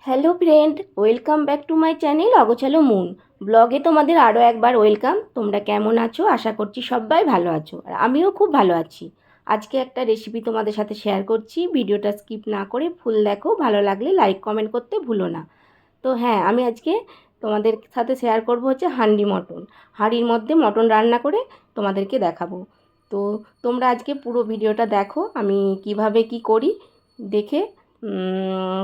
Hello friend, welcome back to my channel অগোছালো moon ব্লগে। তোমাদের আরও একবার ওয়েলকাম। তোমরা কেমন আছো? আশা করছি সবাই ভালো আছো, আর আমিও খুব ভালো আছি। আজকে একটা রেসিপি তোমাদের সাথে শেয়ার করছি, ভিডিওটা স্কিপ না করে ফুল দেখো। ভালো লাগলে লাইক কমেন্ট করতে ভুলো না। তো হ্যাঁ, আমি আজকে তোমাদের সাথে শেয়ার করব হচ্ছে হাঁড়ি মটন। হাঁড়ির মধ্যে মটন রান্না করে তোমাদেরকে দেখাবো। তো তোমরা আজকে পুরো ভিডিওটা দেখো, আমি কিভাবে কি করি দেখে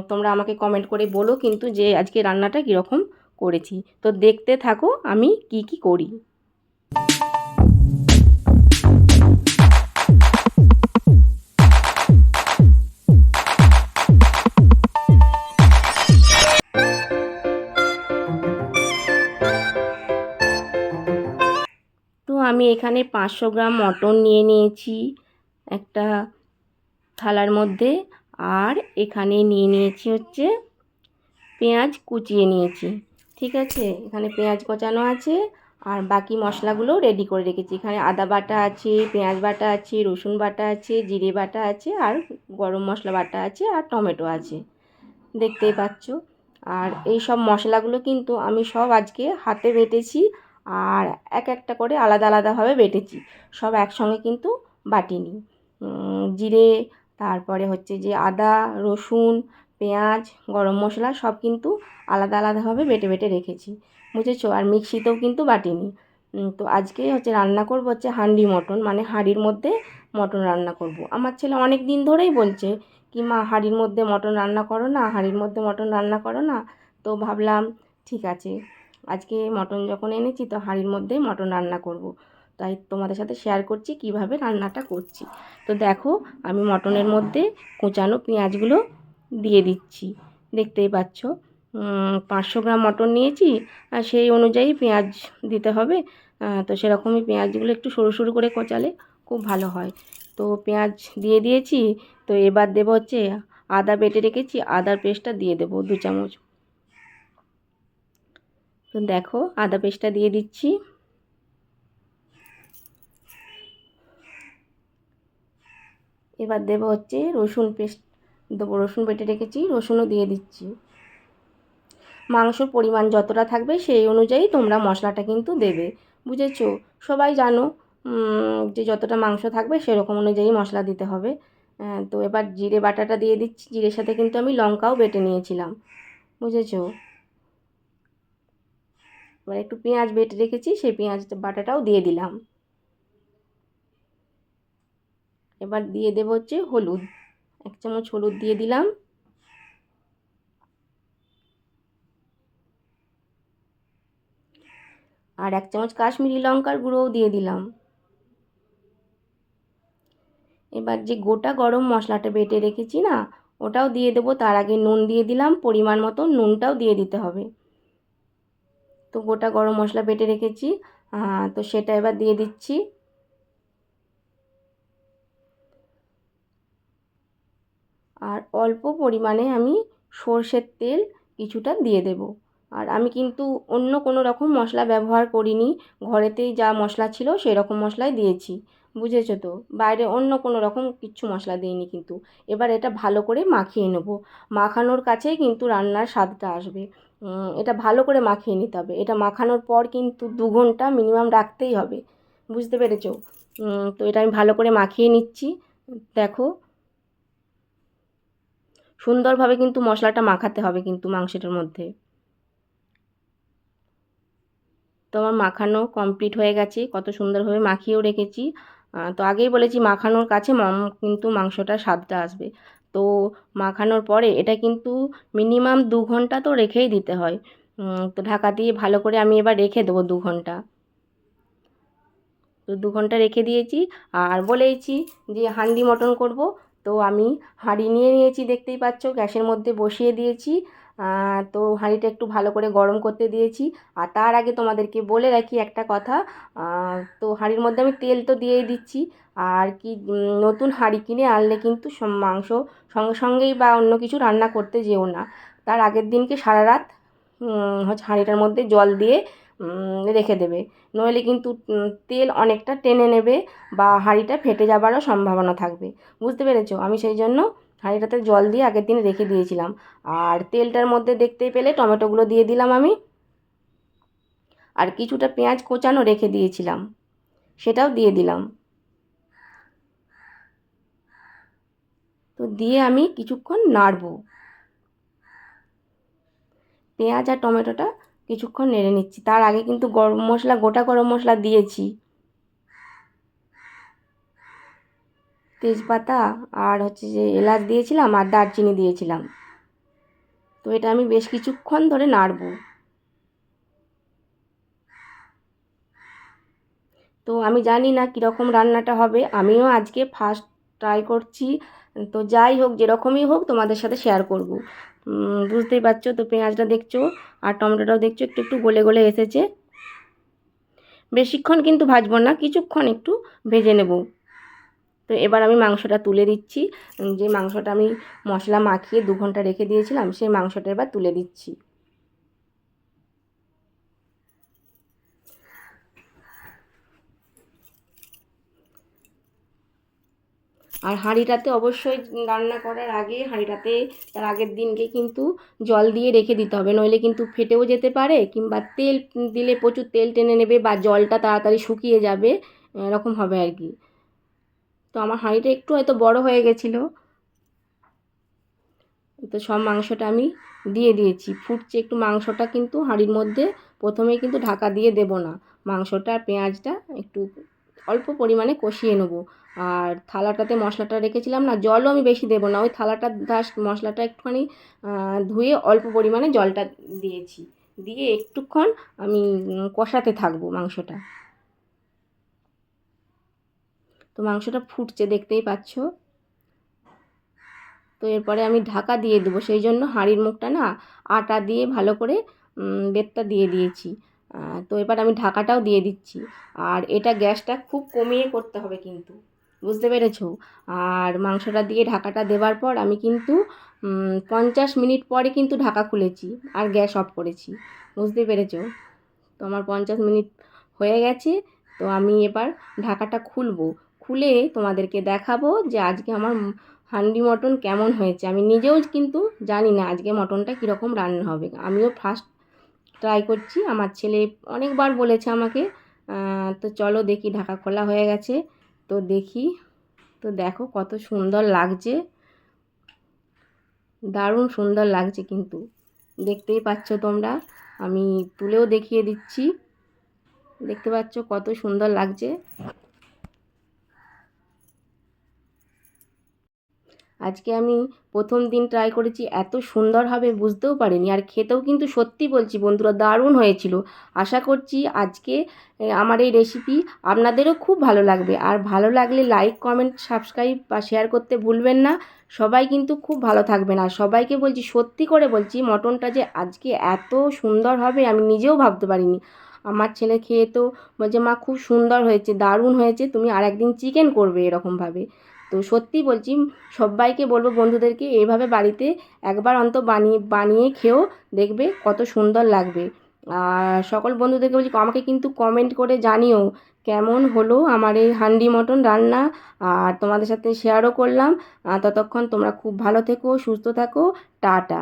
তোমরা আমাকে কমেন্ট করে বলো কিন্তু যে আজকে রান্নাটা কীরকম করেছি। তো দেখতে থাকো আমি কি কি করি। তো আমি এখানে 500 গ্রাম মটন নিয়ে নিয়েছি একটা থালার মধ্যে। আর এখানে নিয়ে নিয়েছি হচ্ছে পেঁয়াজ কুচিয়ে নিয়েছি। ঠিক আছে, এখানে পেঁয়াজ কোচানো আছে। আর বাকি মশলাগুলো রেডি করে রেখেছি। এখানে আদা বাটা আছে, পেঁয়াজ বাটা আছে, রসুন বাটা আছে, জিরে বাটা আছে, আর গরম মশলা বাটা আছে, আর টমেটো আছে, দেখতেই পাচ্ছ। আর এই সব মশলাগুলো কিন্তু আমি সব আজকে হাতে বেটেছি, আর এক একটা করে আলাদা আলাদাভাবে বেটেছি, সব একসঙ্গে কিন্তু বাটিনি। জিরে, তারপরে হচ্ছে যে আদা, রসুন, পেঁয়াজ, গরম মশলা সব কিন্তু আলাদা আলাদাভাবে বেটে বেটে রেখেছি, বুঝেছো। আর মিক্সিতেও কিন্তু বাটিনি। তো আজকে হচ্ছে রান্না করব হচ্ছে হাঁড়ি মটন, মানে হাঁড়ির মধ্যে মটন রান্না করব। আমার ছেলে অনেক দিন ধরেই বলছে কি মা হাঁড়ির মধ্যে মটন রান্না করো না, হাঁড়ির মধ্যে মটন রান্না করো না। তো ভাবলাম ঠিক আছে, আজকে মটন যখন এনেছি তো হাঁড়ির মধ্যেই মটন রান্না করব। তাই তোমাদের সাথে শেয়ার করছি কিভাবে রান্নাটা করছি। তো দেখো, আমি মটনের মধ্যে কোচানো পেঁয়াজগুলো দিয়ে দিচ্ছি, দেখতেই পাচ্ছ। 500 গ্রাম মটন নিয়েছি, আর সেই অনুযায়ী পেঁয়াজ দিতে হবে। তো সেরকমই পেঁয়াজগুলো একটু সরু সরু করে কোচালে খুব ভালো হয়। তো পেঁয়াজ দিয়ে দিয়েছি। তো এবার দেবো হচ্ছে আদা বেটে রেখেছি, আদার পেস্টটা দিয়ে দেবো 2 চামচ। তো দেখো আদা পেস্টটা দিয়ে দিচ্ছি। এবার দেবো হচ্ছে রসুন পেস্ট দেবো, রসুন বেটে রেখেছি, রসুনও দিয়ে দিচ্ছি। মাংসর পরিমাণ যতটা থাকবে সেই অনুযায়ী তোমরা মশলাটা কিন্তু দেবে, বুঝেছো। সবাই জানো যে যতটা মাংস থাকবে সেরকম অনুযায়ী মশলা দিতে হবে। তো এবার জিরে বাটাটা দিয়ে দিচ্ছি। জিরের সাথে কিন্তু আমি লঙ্কাও বেটে নিয়েছিলাম, বুঝেছো। এবার একটু পেঁয়াজ বেটে রেখেছি, সেই পেঁয়াজ বাটাটাও দিয়ে দিলাম। এবার দিয়ে দেবো হচ্ছে হলুদ, 1 চামচ হলুদ দিয়ে দিলাম। আর 1 চামচ কাশ্মীরি লঙ্কার গুঁড়োও দিয়ে দিলাম। এবার যে গোটা গরম মশলাটা বেটে রেখেছি না, ওটাও দিয়ে দেবো। তার আগে নুন দিয়ে দিলাম, পরিমাণ মতো নুনটাও দিয়ে দিতে হবে। তো গোটা গরম মশলা বেটে রেখেছি, তো সেটা এবার দিয়ে দিচ্ছি। আর অল্প পরিমাণে আমি সর্ষের তেল কিছুটা দিয়ে দেব। আর আমি কিন্তু অন্য কোনো রকম মশলা ব্যবহার করিনি, ঘরেতেই যা মশলা ছিল সেই রকম মশলাই দিয়েছি, বুঝেছো তো। বাইরে অন্য কোনো রকম কিচ্ছু মশলা দিইনি কিন্তু। এবার এটা ভালো করে মাখিয়ে নেব। মাখানোর কাছেই কিন্তু রান্নার স্বাদটা আসবে। এটা ভালো করে মাখিয়ে নিতে হবে। এটা মাখানোর পর কিন্তু 2 ঘন্টা মিনিমাম রাখতেই হবে, বুঝতে পেরেছো। তো এটা আমি ভালো করে মাখিয়ে নিচ্ছি। দেখো সুন্দরভাবে কিন্তু মশলাটা মাখাতে হবে কিন্তু মাংসটার মধ্যে। তো আমার মাখানো কমপ্লিট হয়ে গেছে, কত সুন্দরভাবে মাখিয়েও রেখেছি। তো আগেই বলেছি মাখানোর কাছে কিন্তু মাংসটার স্বাদটা আসবে। তো মাখানোর পরে এটা কিন্তু মিনিমাম 2 ঘন্টা তো রেখেই দিতে হয়। তো ঢাকা দিয়ে ভালো করে আমি এবার রেখে দেবো 2 ঘন্টা। তো 2 ঘন্টা রেখে দিয়েছি। আর বলেইছি যে হাঁড়ি মটন করব। তো আমি হাঁড়ি নিয়ে নিয়েছি, দেখতেই পাচ্ছ, গ্যাসের মধ্যে বসিয়ে দিয়েছি। তো হাঁড়িটা একটু ভালো করে গরম করতে দিয়েছি। আর তার আগে তোমাদেরকে বলে রাখি একটা কথা, তো হাঁড়ির মধ্যে আমি তেল তো দিয়েই দিচ্ছি। আর কি, নতুন হাঁড়ি কিনে আনলে কিন্তু মাংস সঙ্গে সঙ্গেই বা অন্য কিছু রান্না করতে যেও না। তার আগের দিনকে সারা রাত হচ্ছে হাঁড়িটার মধ্যে জল দিয়ে রেখে দেবে, নইলে কিন্তু তেল অনেকটা টেনে নেবে বা হাঁড়িটা ফেটে যাবারও সম্ভাবনা থাকবে। বুঝতে পেরেছো? আমি সেই জন্য হাঁড়িটাতে জল দিয়ে আগের দিন রেখে দিয়েছিলাম। আর তেলটার মধ্যে দেখতেই পেলে টমেটোগুলো দিয়ে দিলাম আমি, আর কিছুটা পেঁয়াজ কোচানো রেখে দিয়েছিলাম, সেটাও দিয়ে দিলাম। তো দিয়ে আমি কিছুক্ষণ নাড়বো। পেঁয়াজ আর টমেটোটা কিছুক্ষণ নেড়ে নিচ্ছি। তার আগে কিন্তু গরম মশলা, গোটা গরম মশলা দিয়েছি, তেজপাতা আর হচ্ছে যে এলাচ দিয়েছিলাম আর দারচিনি দিয়েছিলাম। তো এটা আমি বেশ কিছুক্ষণ ধরে নাড়বো। তো আমি জানি না কীরকম রান্নাটা হবে, আমিও আজকে ফার্স্ট ট্রাই করছি। তো যাই হোক, যেরকমই হোক তোমাদের সাথে শেয়ার করব। বুঝতেই পারছো তো, পেঁয়াজটা দেখছো আর টমেটোটাও দেখছো একটু একটু গলে গলে এসেছে। বেশিক্ষণ কিন্তু ভাজবো না, কিছুক্ষণ একটু ভেজে নেব। তো এবার আমি মাংসটা তুলে দিচ্ছি। যে মাংসটা আমি মশলা মাখিয়ে 2 ঘন্টা রেখে দিয়েছিলাম, সেই মাংসটা এবার তুলে দিচ্ছি। আর হাঁড়িটাতে অবশ্যই রান্না করার আগে হাঁড়িটাতে তার আগের দিনকে কিন্তু জল দিয়ে রেখে দিতে হবে, নইলে কিন্তু ফেটেও যেতে পারে, কিংবা তেল দিলে প্রচুর তেল টেনে নেবে বা জলটা তাড়াতাড়ি শুকিয়ে যাবে, এরকম হবে আর কি। তো আমার হাঁড়িটা একটু হয়তো বড় হয়ে গেছিলো। তো সব মাংসটা আমি দিয়ে দিয়েছি, ফুটছে একটু মাংসটা, কিন্তু হাঁড়ির মধ্যে প্রথমেই কিন্তু ঢাকা দিয়ে দেব না। মাংসটা আর পেঁয়াজটা একটু অল্প পরিমাণে কষিয়ে নেব। আর থালাটাতে মশলাটা রেখেছিলাম না, জলও আমি বেশি দেবো না, ওই থালাটা জাস্ট মশলাটা একটুখানি ধুয়ে অল্প পরিমাণে জলটা দিয়েছি, দিয়ে একটুক্ষণ আমি কষাতে থাকবো মাংসটা। তো মাংসটা ফুটছে, দেখতেই পাচ্ছ। তো এরপরে আমি ঢাকা দিয়ে দেবো, সেই জন্য হাঁড়ির মুখটা না আটা দিয়ে ভালো করে বেতটা দিয়ে দিয়েছি। তো এবার আমি ঢাকাটাও দিয়ে দিচ্ছি। আর এটা গ্যাসটা খুব কমিয়ে করতে হবে কিন্তু, বুঝতে পেরেছো? আর মাংসটা দিয়ে ঢাকাটা দেওয়ার পর আমি কিন্তু 50 মিনিট পরে কিন্তু ঢাকা খুলেছি আর গ্যাস অফ করেছি, বুঝতে পেরেছো? তো আমার 50 মিনিট হয়ে গেছে। তো আমি এবার ঢাকাটা খুলবো, খুলে তোমাদেরকে দেখাবো যে আজকে আমার হান্ডি মটন কেমন হয়েছে। আমি নিজেও কিন্তু জানি না আজকে মটনটা কীরকম রান্না হবে, আমিও ফার্স্ট ট্রাই করছি। আমার ছেলে অনেকবার বলেছে আমাকে। তো চলো দেখি, ঢাকা খোলা হয়ে গেছে, তো দেখি। তো দেখো কত সুন্দর লাগছে, দারুণ সুন্দর লাগছে কিন্তু, দেখতেই পাচ্ছ তোমরা। আমি তুলেও দেখিয়ে দিচ্ছি, দেখতে পাচ্ছ কত সুন্দর লাগছে। আজকে আমি প্রথম দিন ট্রাই করেছি, এত সুন্দর হবে বুঝতেও পারিনি। আর খেতেও কিন্তু সত্যি বলছি বন্ধুরা, দারুণ হয়েছিল। আশা করছি আজকে আমার এই রেসিপি আপনাদেরও খুব ভালো লাগবে। আর ভালো লাগলে লাইক, কমেন্ট, সাবস্ক্রাইব বা শেয়ার করতে ভুলবেন না। সবাই কিন্তু খুব ভালো থাকবেন। আর সবাইকে বলছি, সত্যি করে বলছি, মটনটা যে আজকে এত সুন্দর হবে আমি নিজেও ভাবতে পারিনি। আমার ছেলে খেয়ে তো বলছে, মা খুব সুন্দর হয়েছে, দারুণ হয়েছে, তুমি আর একদিন চিকেন করবে এরকমভাবে। তো সত্যি বলছি, সবাইকে বলবো বন্ধুদেরকে এইভাবে বাড়িতে একবার অন্তত বানিয়ে খেয়েও দেখবে কত সুন্দর লাগবে। আর সকল বন্ধুদেরকে বলছি, আমাকে কিন্তু কমেন্ট করে জানিও কেমন হলো আমার এই হান্ডি মটন রান্না। আর তোমাদের সাথে শেয়ারও করলাম। ততক্ষণ তোমরা খুব ভালো থেকো, সুস্থ থাকো, টাটা।